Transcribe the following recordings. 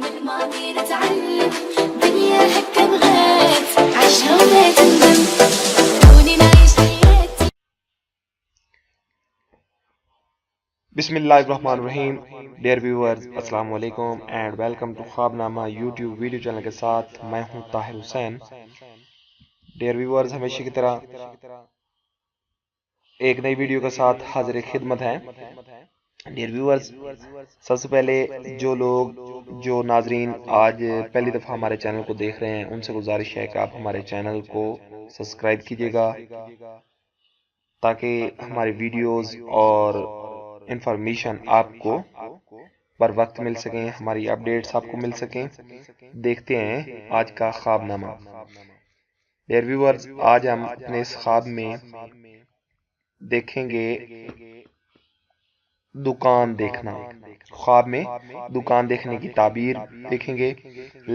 من ماضي نتعلم دنيا هكا بغات عيشها ولا تندم خلوني نعيش حياتي. بسم اللہ الرحمن الرحیم. ڈیئر ویورز، السلام علیکم اینڈ ویلکم ٹو خواب نامہ یوٹیوب ویڈیو چینل کے ساتھ میں ہوں طاہر حسین. ڈیئر ویورز، ہمیشہ کی طرح ایک نئی ویڈیو کے ساتھ حاضر خدمت ہیں. ڈیئر ویورز، سب سے پہلے جو ناظرین آج پہلی دفعہ ہمارے چینل کو دیکھ رہے ہیں ان سے گزارش ہے کہ آپ ہمارے چینل کو سبسکرائب کیجیے گا تاکہ ہماری ویڈیوز اور انفارمیشن آپ کو پر وقت مل سکیں، ہماری اپڈیٹس آپ کو مل سکیں. دیکھتے ہیں آج کا خواب نامہ. ڈیئر ویورز، آج ہم اپنے اس خواب میں دیکھیں گے دکان دیکھنا. خواب میں دکان دیکھنے کی تعبیر دیکھیں گے.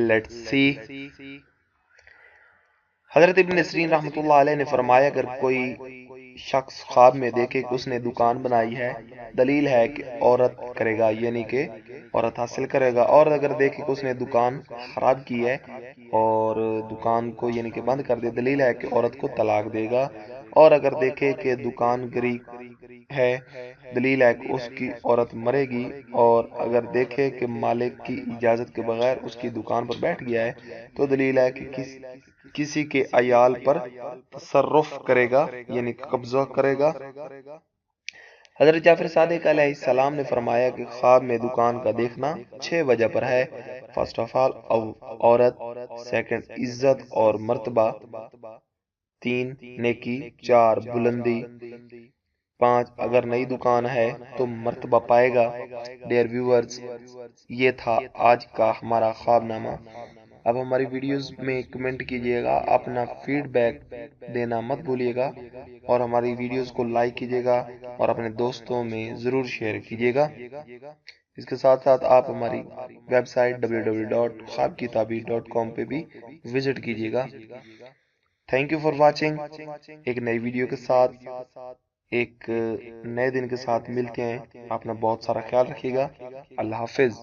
Let's see. حضرت ابن سیرین رحمۃ اللہ علیہ نے فرمایا اگر کوئی شخص خواب میں دیکھے کہ اس نے دکان بنائی ہے، دلیل ہے کہ عورت کرے گا، یعنی کہ عورت حاصل کرے گا. اور اگر دیکھے کہ اس نے دکان خراب کی ہے اور دکان کو یعنی کہ بند کر دے، دلیل ہے کہ عورت کو طلاق دے گا. اور اگر دیکھے کہ دکان گری ہے، دلیل ہے کہ اس کی عورت مرے گی. اور اگر دیکھے کہ مالک کی اجازت کے بغیر اس کی دکان پر بیٹھ گیا ہے تو دلیل ہے کہ کسی کے عیال پر تصرف کرے گا، یعنی قبضہ کرے گا. حضرت جعفر صادق علیہ السلام نے فرمایا کہ خواب میں دکان کا دیکھنا 6 وجہ پر ہے. فرسٹ آف آل عورت، سیکنڈ عزت اور مرتبہ، 3 نیکی، 4 بلندی، 5 اگر نئی دکان ہے تو مرتبہ پائے گا. ڈیئر ویورز، یہ تھا آج کا ہمارا خواب نامہ. اب ہماری ویڈیوز میں کمنٹ کیجئے گا، اپنا فیڈ بیک دینا مت بھولیے گا اور ہماری ویڈیوز کو لائک کیجئے گا اور اپنے دوستوں میں ضرور شیئر کیجئے گا. اس کے ساتھ ساتھ آپ ہماری ویب سائٹ www.خوابکیتعبیر.com پہ بھی وزٹ کیجئے گا. Thank you for watching. ایک نئی ویڈیو کے ساتھ ایک نئے دن کے ساتھ ملتے ہیں. اپنا بہت سارا خیال رکھیے گا. اللہ حافظ.